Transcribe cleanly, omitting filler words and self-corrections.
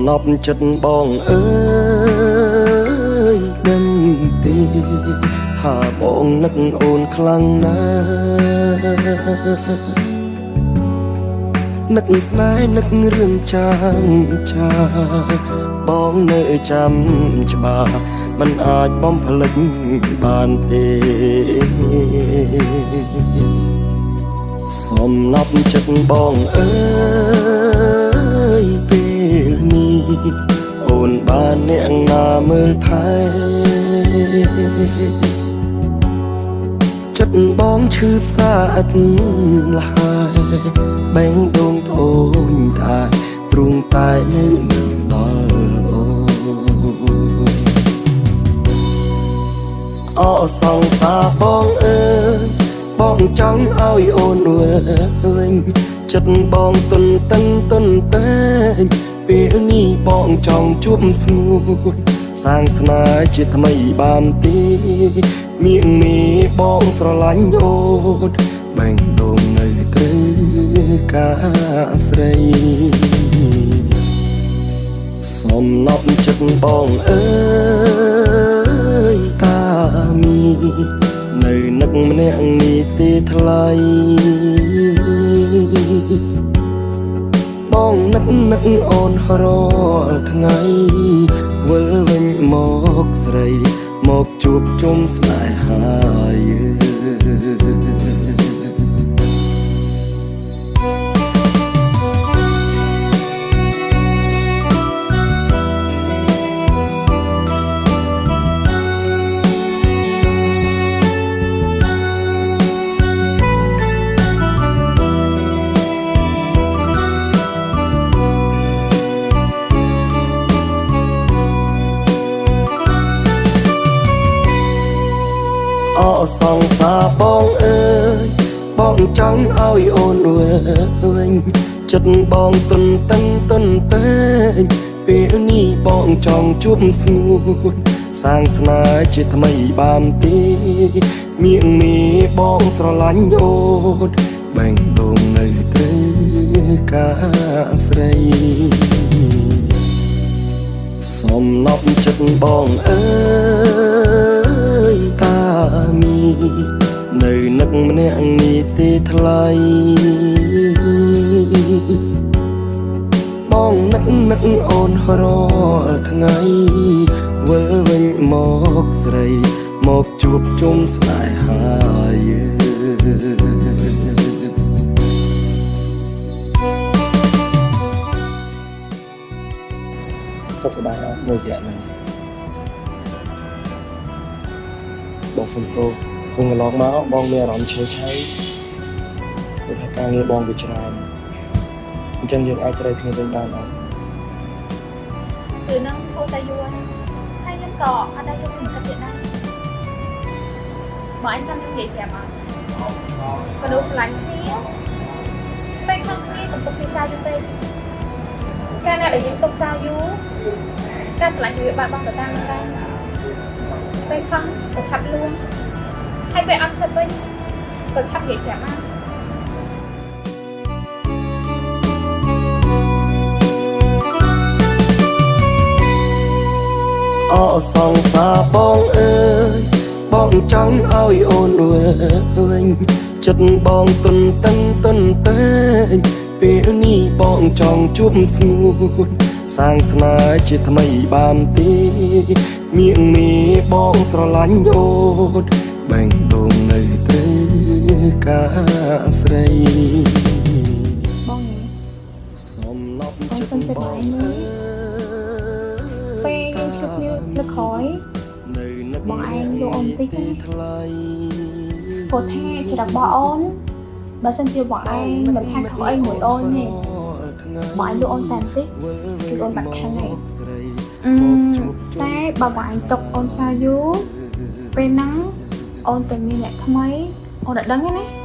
ណប់ចិត្តបងអើយដឹងទេថាបងនឹកអូនខ្លាំងណាស់នឹកស្នេហ៍នឹករឿងចាងចាបងនៅចាំច្បាស់មិនអាចបំភ្លេចបានទេសំណប់ចិត្តបងអើយពេលនេះអូនបានអ្នកណាមើលថែចិត្តបងឈឺផ្សាអត់លហើយបែងដងធូនតែទ្រូងតែនៅមិនដល់អូអសងសាបងអើយបងចង់ឲ្យអូនវិញចិត្តបងទុនតឹងទុនតែងពេលនេះបងចង់ជួបស្ងួនសាងស្នេហ៍ជាថ្មីបានទេមៀងមេបងស្រឡាញ់អូនបែងដងនៅក្រឹការស្រីសំណប់ចិត្តបងអើយតាមីនៅនឹកម្នាក់នេះទេថ្លៃបងនឹកអូនរាល់ថ្ងៃវិលវិញមកស្រីមកជួបជុំស្នេហាយើងអសងសាបងអើយបងចង់ឲ្យអូនវិញចិត្តបងទុនតឹងទុនតែងពេលនេះបងចង់ជួបស្ងួនសាងស្នេហ៍ជាថ្មីបានទេមៀងមេបងស្រឡាញ់អូនបែងដងនៅក្រឹការស្រីសំណប់ចិត្តបងអើយតាមីនៅនឹកម្នាក់នេះទេថ្លៃបងនឹកអូនរាល់ថ្ងៃវិលវិញមកស្រីមកជួបជុំស្នេហាយើងសុខសប្បាយអត់មួយរយៈហ្នឹងបងសុំទោសពេលកន្លងមកបងមានអារម្មណ៍ឆេវឆាយព្រោះថាការងារបងវាច្រើនអញ្ចឹងយើងអាចត្រូវគ្នាវិញបានអត់គឺនឹងអូតែយូរហើយខ្ញុំក៏អត់ដែរយកមកគិតទៀតដែរបើអញចាំខ្ញុំនិយាយប្រាប់អត់ក៏ដូចស្រឡាញ់គ្នាពេលខាងគ្នាកំពុងចាយយូរពេកកាលណាដែលយើងទុកចាយយូរការស្រឡាញ់វាបាត់បង់ទៅតាមនឹងដែរពេលខឹងក៏ឆាប់លួងហើយពេលអត់ចិត្តវិញក៏ឆាប់និយាយប្រាប់មកអសងសាបងអើយបងចង់ឲ្យអូនវិញចិត្តបងទុនតឹងទុនតែងពេលនេះបងចង់ជួបស្ងួនសាងស្នេហ៍ជាថ្មីបានទេមៀងមេបងស្រឡាញ់អូនបែងដងនៅក្រឹការស្រីបងសំណប់ចិត្តបងពេលយើងជួបគ្នាលើក្រោយបងឯងយកអូនតិចណាព្រោះថាជារបស់អូនបើសិនជាបងឯងមិនថាខុសអីមួយអូនទេបងឯងយកអូនតាមតិចគឺអូនបាត់ខឹងហើយតែបើបងឯងຕົកអូនចោលយូរពេលហ្នឹងអូនទៅមានអ្នកថ្មីអូនអត់ដឹងទេណា